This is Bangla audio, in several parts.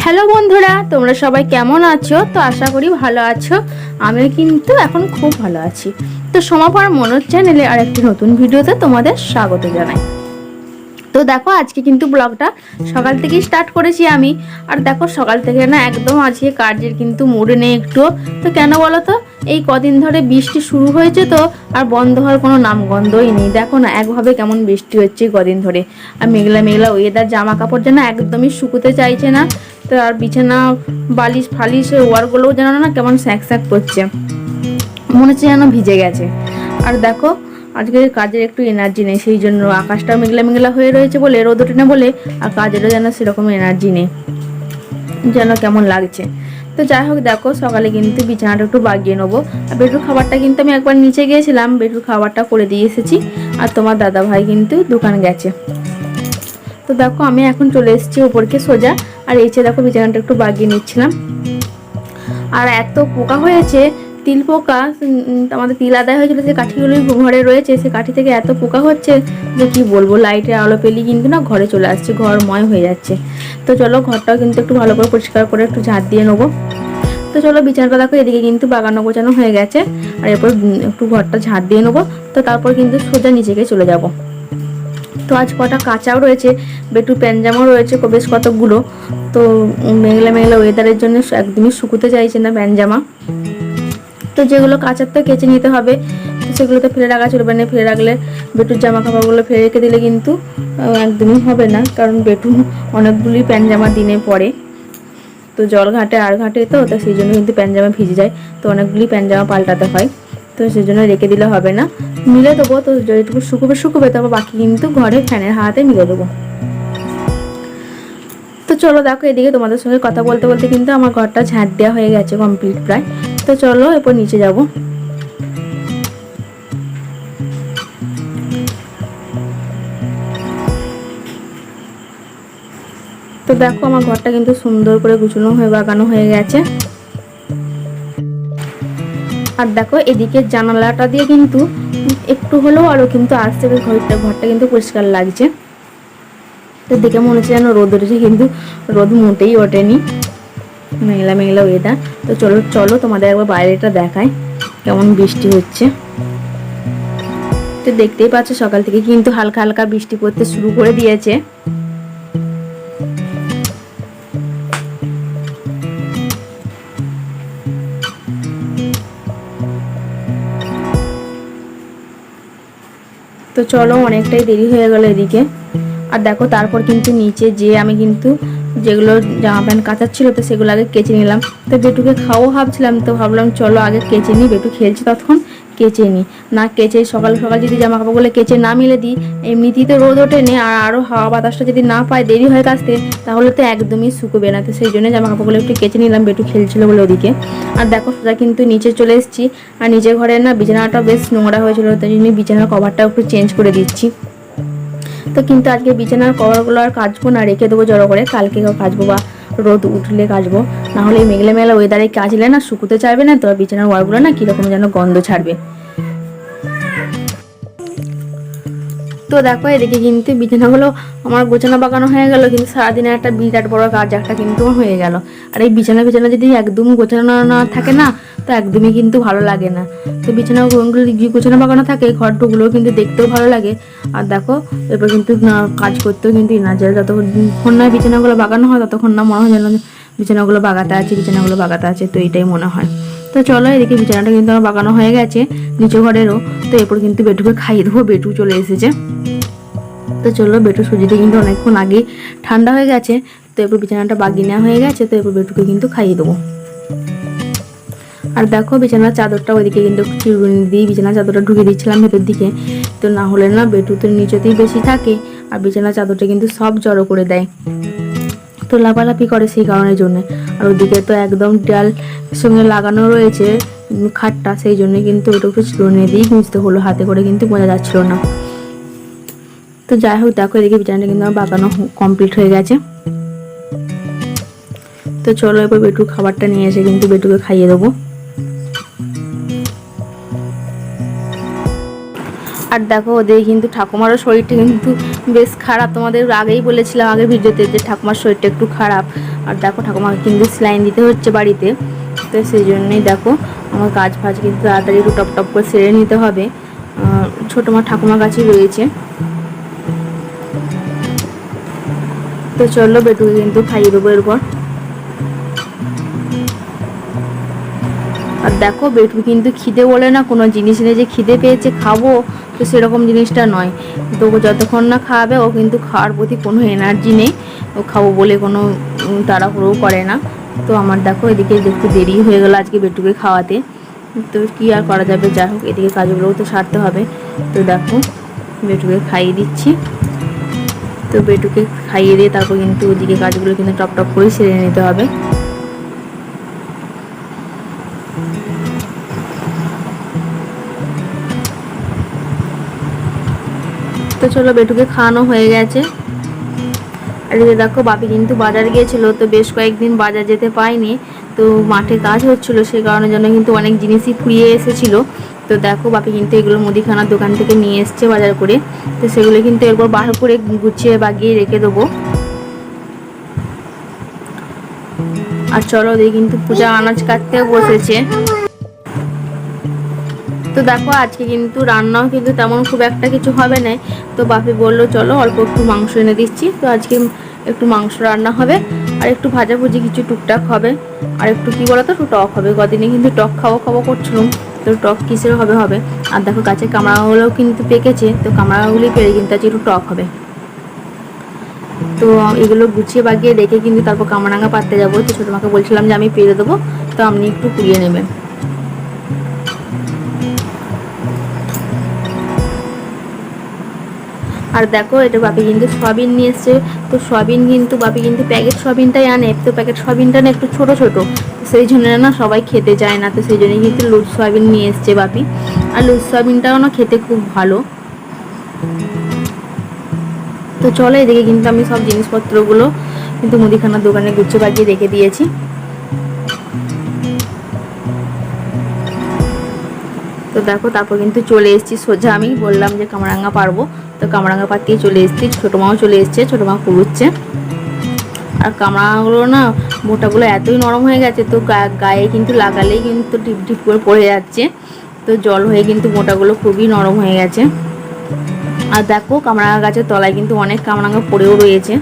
হ্যালো বন্ধুরা, তোমরা সবাই কেমন আছো? তো আশা করি ভালো আছো। আমি কিন্তু এখন খুব ভালো আছি। তো সমাপার মনোজ চ্যানেলে আর একটি নতুন ভিডিওতে তোমাদের স্বাগত জানাই। তো দেখো, আজকে কিন্তু ব্লগটা সকাল থেকেই স্টার্ট করেছি আমি। আর দেখো, সকাল থেকে না একদম আজকে কাজের কিন্তু মুডে নেই একটু। তো কেন বলো তো, এই কদিন ধরে বৃষ্টি শুরু হয়েছে তো, আর বন্ধ হওয়ার কোনো নামগন্ধই নেই। দেখো না, একভাবে কেমন বৃষ্টি হচ্ছে কদিন ধরে। আর মেঘলা মেঘলা ওয়েদার, জামা কাপড় যেন একদমই শুকোতে চাইছে না। তো আর বিছানা বালিশ ফালিশ ওয়ারগুলোও যেন না কেমন স্যাঁক স্যাঁক করছে, মনে হচ্ছে যেন ভিজে গেছে। আর দেখো, আজকে কাজের একটু এনার্জি নেই, সেই জন্য আকাশটা মেঘলা মেঘলা হয়ে রয়েছে বলে, রোদ ওঠে না বলে, আর কাজেরও যেন সেরকম এনার্জি নেই, যেন কেমন লাগছে। তো যাই হোক, দেখো সকালে কিন্তু বিছানাটা একটু বাগিয়ে নেবো। আর বেটুর খাবারটা কিন্তু আমি একবার নিচে গিয়েছিলাম, বেটুর খাবারটা করে দিয়ে এসেছি। আর তোমার দাদা ভাই কিন্তু দোকান গেছে। তো দেখো, আমি এখন চলে এসেছি উপরকে সোজা। আর এসে দেখো বিছানাটা একটু বাগিয়ে নিচ্ছিলাম। আর এত পোকা হয়েছে, তিল পোকা। আমাদের তিল আদায় হয়েছিল, যে কাঠিগুলোই ঘরে রয়েছে, সে কাঠি থেকে এত পোকা হচ্ছে যে কি বলবো। লাইটের আলো পেলি কিন্তু না ঘরে চলে আসছে, ঘরময় হয়ে যাচ্ছে। তো চলো, ঘরটাও কিন্তু একটু ভালো করে পরিষ্কার করে একটু ঝাঁট দিয়ে নেবো। তো চলো, বিছানাটা দেখো এদিকে কিন্তু বাগানো গোছানো হয়ে গেছে। আর এরপর একটু ঘরটা ঝাঁট দিয়ে নেবো। তো তারপর কিন্তু সোজা নিচেকে চলে যাব। তো আজ কটা কাঁচাও রয়েছে, বেটু প্যানজামাও রয়েছে বেশ কতগুলো। তো মেঘলা মেঘলা ওয়েদারের জন্য একদমই শুকুতে চাইছে না প্যানজামা। তো যেগুলো কাঁচার তো কেচে নিতে হবে, তো সেগুলো তো ফেলে রাখা চলবে না। ফেলে রাখলে বেটুর জামা কাপড়গুলো ফেলে রেখে দিলে কিন্তু একদমই হবে না, কারণ বেটু অনেকগুলি প্যানজামা দিনে পরে। তো জল ঘাটে আর ঘাটে, তো সেই জন্য কিন্তু প্যানজামা ভিজে যায়। তো অনেকগুলি প্যানজামা পাল্টাতে হয়। তো সেই জন্য রেখে দিলে হবে না, মিলে দেবো। তো যেটুকু শুকোবে তারপর বাকি কিন্তু ঘরে ফ্যানের হাতে মিলে দেবো। তো চলো দেখো, এদিকে তোমাদের সঙ্গে কথা বলতে বলতে কিন্তু আমার ঘরটা ঝাঁট দেওয়া হয়ে গেছে কমপ্লিট প্রায়। তো চলো এরপর নিচে যাব। তো দেখো, আমার ঘরটা কিন্তু সুন্দর করে গুছানো হয়ে বাগানো হয়ে গেছে। আর দেখো, এদিকে জানালাটা দিয়ে কিন্তু একটু হলেও আলো কিন্তু আসছে, ঘরটা কিন্তু পরিষ্কার লাগছে। তো দেখে মনে হচ্ছে যেন রোদ উঠেছে, কিন্তু রোদ মোটেই ওঠেনি, মেঘলা মেঘলা ওয়েদার। তো চলো চলো তোমাদের একবার বাইরেটা দেখাই কেমন বৃষ্টি হচ্ছে। তো দেখতেই পাচ্ছ, সকাল থেকে কিন্তু হালকা হালকা বৃষ্টি পড়তে শুরু করে দিয়েছে। তো চলো, অনেকটাই দেরি হয়ে গেল এদিকে। আর দেখো, তারপর কিন্তু নিচে যে আমি কিন্তু যেগুলো জামা প্যান্ট কাচার ছিল, তো সেগুলো আগে কেচে নিলাম। তো বেটুকে খাওয়াও ভাবছিলাম, তো ভাবলাম চলো আগে কেচে নিই, বেটু খেলছে ততক্ষণ কেচে নিই। না কেচে সকাল সকাল যদি জামা কাপড়গুলো কেচে না মিলে দিই, এমনিতেই তো রোদ ওঠেনি, আর আরও হাওয়া বাতাসটা যদি না পায়, দেরি হয় কাচতে, তাহলে তো একদমই শুকোবে না। তো সেই জন্য জামা কাপড়গুলো একটু কেচে নিলাম, বেটু খেলছিল বলে ওদিকে। আর দেখো, সোজা কিন্তু নিচে চলে এসেছি। আর নিচের ঘরে না বিছানাটা বেশ নোংরা হয়েছিল, তাই জন্য বিছানার কভারটা একটু চেঞ্জ করে দিচ্ছি। তো কিন্তু আজকে বিছানার কভারগুলো আর কাচবো না, রেখে দেবো জড়ো করে, কালকে কাচবো বা রোদ উঠলে কাচবো। নাহলে এই মেঘলা মেঘলা ওয়েদারে কাচলে না শুকুতে চাইবে না, তো বিছানার ওয়ারগুলো না কীরকম যেন গন্ধ ছাড়বে। তো দেখো, এদিকে কিন্তু বিছানাগুলো আমার গোছানো বাগানো হয়ে গেল, কিন্তু সারাদিনের একটা বিরাট বড় কাজ একটা কিন্তু হয়ে গেল। আর এই বিছানা যদি একদম গোছানো না থাকে না, তো একদমই কিন্তু ভালো লাগে না। তো বিছানাগুলো গোছানো বাগানো থাকে, ঘরটুগুলোও কিন্তু দেখতেও ভালো লাগে। আর দেখো, এরপর কিন্তু কাজ করতেও কিন্তু এনার্জি, যতক্ষণ না বিছানাগুলো বাগানো হয় ততক্ষণ না মনে হয় যেন বিছানাগুলো বাগাতে আছে, তো এটাই মনে হয়। তো চলো, এদিকে বিছানাটা কিন্তু আমার বাগানো হয়ে গেছে, নিচু ঘরেরও। তো এরপর কিন্তু বেটুকে খাইয়ে দেবো, বেটু চলে এসেছে। তো চলো, বেটু সুজিটা কিন্তু অনেকক্ষণ আগেই ঠান্ডা হয়ে গেছে। তো এরপর বিছানাটা বাগিয়ে নেওয়া হয়ে গেছে, তো এরপর বেটুকে কিন্তু খাইয়ে দেবো। আর দেখো, বিছানার চাদরটা ওইদিকে কিন্তু চিরুনি দিয়ে বিছানার চাদরটা ঢুকে দিচ্ছিলাম ভেতর দিকে। তো না হলে না বেটু তো নিচেতেই বেশি থাকে, আর বিছানার চাদরটা কিন্তু সব জড়ো করে দেয়, তো লাফালাফি করে সেই কারণের জন্য। আর ওদিকে তো একদম ডাল সঙ্গে লাগানো রয়েছে খাটটা, সেই জন্য কিন্তু ওটা একটু চিরুনি দিয়েই গুঁজতে হলো, হাতে করে কিন্তু বোঝা যাচ্ছিল না। তো যাই হোক, দেখো এদিকে বিছানাটা কিন্তু আমার বাগানো কমপ্লিট হয়ে গেছে। তো চলো, এবার বেটুর খাবারটা নিয়ে এসে কিন্তু বেটুকে খাইয়ে দেবো। আর দেখো ওদের কিন্তু ঠাকুমারও শরীরটা কিন্তু বেশ খারাপ, তোমাদের আগেই বলেছিলাম আগের ভিডিওতে যে ঠাকুমার শরীরটা একটু খারাপ। আর দেখো ঠাকুমাকে কিন্তু স্যালাইন দিতে হচ্ছে বাড়িতে, তো সেই জন্যই দেখো আমার কাজ ফাজ কিন্তু তাড়াতাড়ি একটু টপ টপ করে সেরে নিতে হবে। ছোটো মা ঠাকুমার কাছেই রয়েছে। তো চলো বেটুকে কিন্তু খাইয়ে দেবো এরপর। আর দেখো বেটু কিন্তু খিদে বলে না কোনো জিনিস নেই যে খিদে পেয়েছে খাবো, তো সেরকম জিনিসটা নয়। তো যতক্ষণ না খাবে ও কিন্তু খাওয়ার প্রতি কোনো এনার্জি নেই, ও খাবো বলে কোনো তাড়াহুড়োও করে না। তো আমার দেখো এদিকে একটু দেরি হয়ে গেলো আজকে বেটুকে খাওয়াতে, তো কী আর করা যাবে, যাই হোক এদিকে কাজগুলোও তো সারতে হবে। তো দেখো বেটুকে খাইয়ে দিচ্ছি, তো বেটুকে খাইয়ে দিয়ে তারপর কিন্তু ওদিকে কাজগুলো কিন্তু টপ টপ করে সেরে নিতে হবে। তো চলো বেটুকে খাওয়ানো হয়ে গেছে। আর এই দেখো বাপি কিন্তু বাজার গিয়েছিল, তো বেশ কয়েকদিন বাজার যেতে পাইনি, তো মাঠে কাজ হচ্ছিলো সেই কারণের জন্য কিন্তু অনেক জিনিসই ফুরিয়ে এসেছিলো। তো দেখো বাপি কিন্তু এগুলো মুদিখানার দোকান থেকে নিয়ে এসছে বাজার করে, তো সেগুলো কিন্তু এরপর বার করে গুছিয়ে বাগিয়ে রেখে দেবো। আর চলো দিয়ে কিন্তু পূজা আনাজ কাটতেও বসেছে। তো দেখো আজকে কিন্তু রান্নাও কিন্তু তেমন খুব একটা কিছু হবে না, তো বাপি বললো চলো অল্প একটু মাংস এনে দিচ্ছি, তো আজকে একটু মাংস রান্না হবে আর একটু ভাজাভুজি কিছু টুকটাক হবে, আর একটু কী বলো তো একটু টক হবে, কদিনে কিন্তু টক খাবো করছিলাম, তো টক কিসের হবে হবে। আর দেখো গাছের কামড়াগুলোও কিন্তু পেকেছে, তো কামড়াগুলি পেরে কিন্তু আজকে একটু টক হবে। তো এগুলো গুছিয়ে বাগিয়ে রেখে কিন্তু তারপর কামরাঙা পাততে যাবো, তো ছোটো মাকে বলছিলাম যে আমি পেরে দেবো, তো আপনি একটু কুড়িয়ে নেবেন। আর দেখো এটা বাপি কিন্তু সয়াবিন নিয়ে এসছে, তো সয়াবিন কিন্তু বাপি কিন্তু প্যাকেট সয়াবিনটাই আনে, তো প্যাকেট সয়াবিনটা না একটু ছোটো ছোটো, সেই জন্য না সবাই খেতে চায় না, তো সেই জন্যই কিন্তু লুজ সয়াবিন নিয়ে এসছে বাপি। আর লুজ সয়াবিনটাও না খেতে খুব ভালো। তো চলো এদিকে কিন্তু আমি সব জিনিসপত্রগুলো কিন্তু মুদিখানার দোকানে গুছিয়ে বাগিয়ে রেখে দিয়েছি। তো দেখো তারপর কিন্তু চলে এসেছি সোজা, আমি বললাম যে কামরাঙ্গা পারবো, তো কামরাঙ্গা পাতিয়ে চলে এসেছি, ছোটো মাও চলে এসছে, ছোটো মা কুড়ুচ্ছে। আর কামরাঙাগুলো না মোটাগুলো এতই নরম হয়ে গেছে, তো গায়ে কিন্তু লাগালেই কিন্তু টিপ টিপ করে পড়ে যাচ্ছে, তো জল হয়ে কিন্তু মোটাগুলো খুবই নরম হয়ে গেছে। আর দেখো কামরাঙা গাছের তলায় কিন্তু অনেক কামরাঙা পড়েও রয়েছে।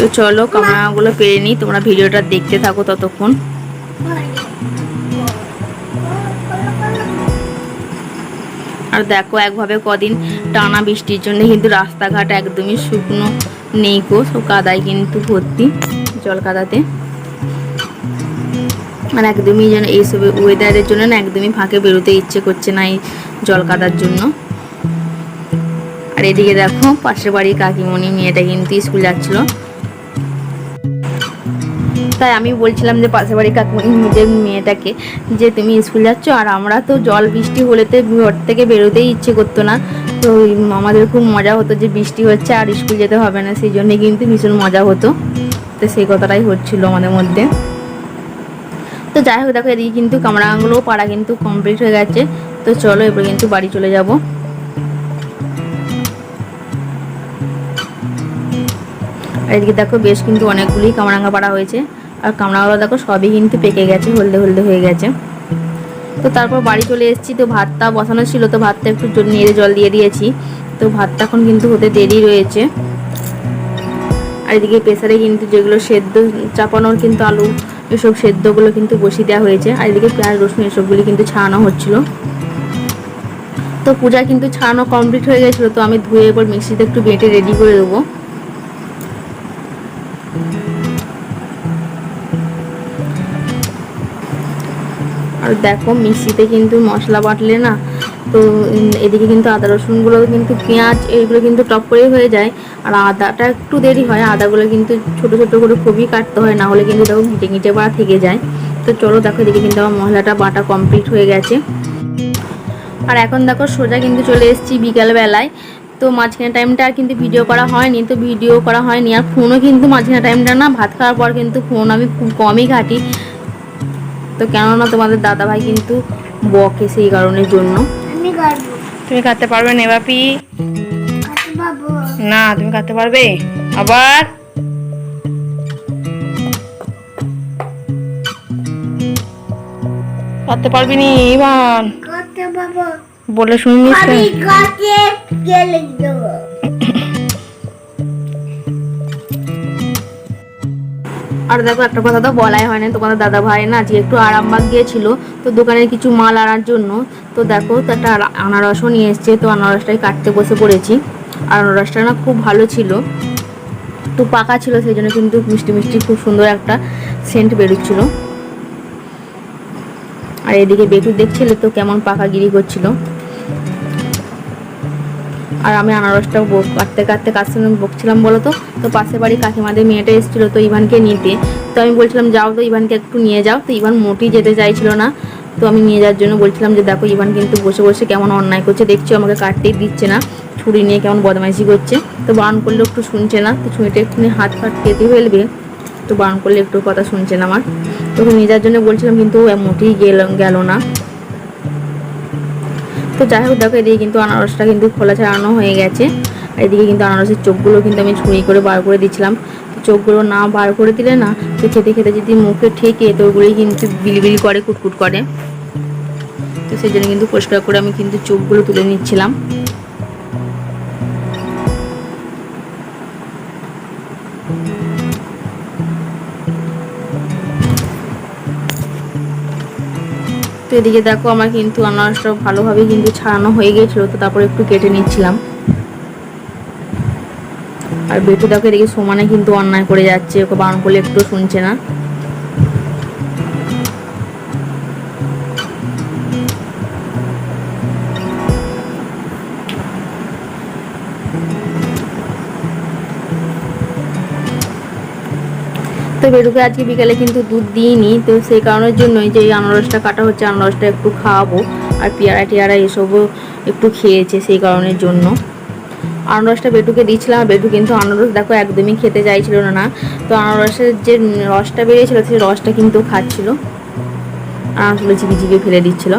তো চলো কামরাঙাগুলো পেরে নিই, তোমরা ভিডিওটা দেখতে থাকো ততক্ষণ। আর দেখো একভাবে কদিন টানা বৃষ্টির জন্য কিন্তু রাস্তাঘাট একদমই শুকনো নেই গো, সব কাদায় কিন্তু ভর্তি, জল কাদাতে। আর একদমই যেন এইসব ওয়েদারের জন্য না একদমই ফাঁকে বেরোতে ইচ্ছে করছে না এই জল কাদার জন্য। আর এদিকে দেখো পাশের বাড়ির কাকিমণি মেয়েটা কিন্তু স্কুল যাচ্ছিলো, তাই আমি বলছিলাম যে পাশের বাড়ির কাকিমণি মেয়েটাকে যে তুমি স্কুল যাচ্ছ, আর আমরা তো জল বৃষ্টি হলেতে ঘর থেকে বেরোতেই ইচ্ছে করতো না, তো আমাদের খুব মজা হতো যে বৃষ্টি হচ্ছে আর স্কুল যেতে হবে না, সেই জন্যে কিন্তু ভীষণ মজা হতো। তো সেই কথাটাই হচ্ছিল আমাদের মধ্যে। তো যাই হোক দেখো এদিকে কিন্তু কামরাঙাগুলোও পাড়া কিন্তু কমপ্লিট হয়ে গেছে, তো চলো এবার কিন্তু বাড়ি চলে যাব। আর এদিকে দেখো বেশ কিন্তু অনেকগুলি কামরাঙা পাড়া হয়েছে, আর কামরাঙাগুলো দেখো সবই কিন্তু পেকে গেছে, হলদে হলদে হয়ে গেছে। তো তারপর বাড়ি চলে এসেছি, তো ভাতটা বসানো ছিল, তো ভাতটা একটু নেড়ে জল দিয়ে দিয়েছি, তো ভাতটা এখন কিন্তু হতে দেরি রয়েছে। আর এদিকে প্রেসারে কিন্তু যেগুলো সেদ্ধ চাপানোর কিন্তু আলু এসব সেদ্ধগুলো কিন্তু বসিয়ে দেওয়া হয়েছে, আর এদিকে পেঁয়াজ রসুন এসবগুলি কিন্তু ছাড়ানো হচ্ছিল। তো পূজা কিন্তু ছাড়ানো কমপ্লিট হয়ে গেছিলো, তো আমি ধুয়ে এবার মিক্সিতে একটু বেটে রেডি করে দেবো। আর দেখো মিক্সিতে কিন্তু মশলা বাটলে না, তো এদিকে কিন্তু আদা রসুনগুলো কিন্তু পেঁয়াজ এইগুলো কিন্তু টপ করে হয়ে যায়, আর আদাটা একটু দেরি হয়, আদাগুলো কিন্তু ছোটো ছোটো করে খুবই কাটতে হয়, না হলে কিন্তু দেখো ঘিটে ঘিটে বাড়া থেকে যায়। তো চলো দেখো এদিকে কিন্তু আমার মশলাটা বাটা কমপ্লিট হয়ে গেছে। আর এখন দেখো সোজা কিন্তু চলে এসেছি বিকালবেলায়, তো মাঝখানে টাইমটা আর কিন্তু ভিডিও করা হয়নি, আর ফোনও কিন্তু মাঝখানে টাইমটা না ভাত খাওয়ার পর কিন্তু ফোন আমি খুব কমই ঘাঁটি। তো কেননা তোমাদের দাদাভাই কিন্তু বকে সেই কারণের জন্য। তুমি কাটতে পারবে না বাপি? না তুমি কাটতে পারবে আবার? কাটতে পারবি নি ইভান? বলে শুনিস? আর দেখো একটা কথা তো বলাই হয় না, তোমাদের দাদা ভাই না আজকে একটু আরামবাগ গিয়েছিল তো দোকানের কিছু মাল আনার জন্য। তো দেখো তো একটা আনারসও নিয়ে এসছে, তো আনারসটাই কাটতে বসে পড়েছি। আর আনারসটা না খুব ভালো ছিল, একটু পাকা ছিল, সেই জন্য কিন্তু মিষ্টি মিষ্টি খুব সুন্দর একটা সেন্ট বেরোচ্ছিল। আর এদিকে বেটু দেখছিল তো কেমন পাকাগিরি করছিল। আর আমি আনারসটা কাটতে কাটতে কার সঙ্গে বকছিলাম বলো তো? তো পাশের বাড়ি কাকিমাদের মেয়েটা এসেছিলো তো ইভানকে নিতে। তো আমি বলছিলাম যাও তো ইভানকে একটু নিয়ে যাও, তো ইভান মোটেই যেতে চাইছিল না। তো আমি নিয়ে যাওয়ার জন্য বলছিলাম যে দেখো ইভান কিন্তু বসে বসে কেমন অন্যায় করছে, দেখছো আমাকে কাটতেই দিচ্ছে না, ছুরি নিয়ে কেমন বদমাইশি করছে। তো বারণ করলে একটু শুনছে না, তো ছুরিটা একটুখানি হাত ফাট কেটে ফেলবে, তো বারণ করলে একটু কথা শুনছে না আমার। তোকে নিয়ে যাওয়ার জন্য বলছিলাম কিন্তু মোটেই গেল না। তো যাই হোক দেখো এদিকে কিন্তু আনারসটা কিন্তু খোলা ছাড়ানো হয়ে গেছে। আর এদিকে কিন্তু আনারসের চোখগুলো কিন্তু আমি ছুরি করে বার করে দিচ্ছিলাম। তো চোখগুলো না বার করে দিলে না, তো খেতে খেতে যদি মুখে ঠেকে তো ওগুলোই কিন্তু বিলবিল করে, কুটকুট করে। তো সেই জন্য কিন্তু পরিষ্কার করে আমি কিন্তু চোখগুলো তুলে নিচ্ছিলাম। তো এদিকে দেখো আমার কিন্তু আনারসটা ভালোভাবে কিন্তু ছাড়ানো হয়ে গিয়েছিল, তো তারপরে একটু কেটে নিচ্ছিলাম। আর বেটু দেখো এদিকে সমানে কিন্তু অন্যায় করে যাচ্ছে, ওকে বারণ করলে একটু শুনছে না। তো বেটুকে আজকে বিকালে কিন্তু দুধ দিইনি, তো সেই কারণের জন্যই যে এই আনারসটা কাটা হচ্ছে, আনারসটা একটু খাওয়াবো। আর পেয়ারা টিয়ারা এসবও একটু খেয়েছে, সেই কারণের জন্য আনারসটা বেটুকে দিচ্ছিলাম। বেটু কিন্তু আনারস দেখো একদমই খেতে চাইছিল না। তো আনারসের যে রসটা বেরিয়েছিল সেই রসটা কিন্তু খাচ্ছিল, আনারসগুলো চিবিয়ে চিবিয়ে ফেলে দিচ্ছিল।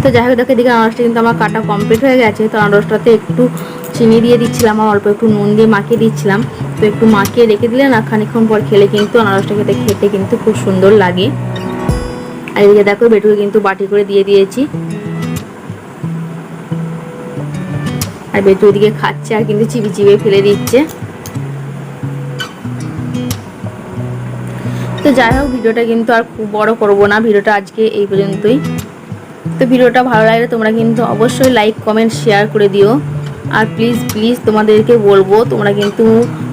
তো যাই হোক দেখো এদিকে আনারসটা কিন্তু আমার কাটা কমপ্লিট হয়ে গেছে। তো আনারসটাতে একটু চিনি দিয়ে দিচ্ছিলাম আর অল্প একটু নুন দিয়ে মাখিয়ে দিচ্ছিলাম। তো একটু মাখিয়ে রেখে দিলে না খানিকক্ষণ পর খেলে কিন্তু আনারসটা খেতে কিন্তু খুব সুন্দর লাগে। আর এদিকে দেখো বেটুকে কিন্তু বাটি করে দিয়ে দিয়েছি। আর বেটু এদিকে খাচ্ছে আর কিন্তু চিবিয়ে চিবিয়ে ফেলে দিচ্ছে। তো যাই হোক ভিডিওটা কিন্তু আর খুব বড় করব না, ভিডিওটা আজকে এই পর্যন্তই। তো ভিডিওটা ভালো লাগলে তোমরা কিন্তু অবশ্যই লাইক কমেন্ট শেয়ার করে দিও। আর প্লিজ প্লিজ তোমাদেরকে বলবো,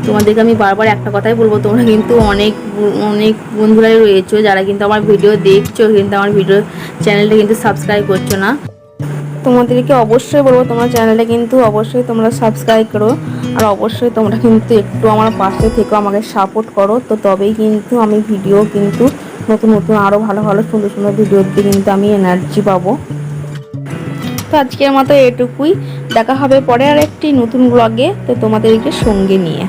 তোমাদেরকে আমি বারবার একটা কথাই বলবো, তোমরা কিন্তু অনেক অনেক বন্ধুরাই রয়েছো যারা কিন্তু আমার ভিডিও দেখছো, কিন্তু আমার ভিডিও চ্যানেলটা কিন্তু সাবস্ক্রাইব করছো না। তোমাদেরকে অবশ্যই বলবো তোমরা চ্যানেলটা কিন্তু অবশ্যই তোমরা সাবস্ক্রাইব করো। আর অবশ্যই তোমরা কিন্তু একটু আমার পাশে থেকেও আমাকে সাপোর্ট করো, তো তবেই কিন্তু আমি ভিডিও কিন্তু নতুন নতুন আরও ভালো ভালো সুন্দর সুন্দর ভিডিও দিতে কিন্তু আমি এনার্জি পাবো। তো আজকের মতো এটুকুই, দেখা হবে পরে আর একটি নতুন ব্লগে, তো তোমাদেরকে সঙ্গে নিয়ে।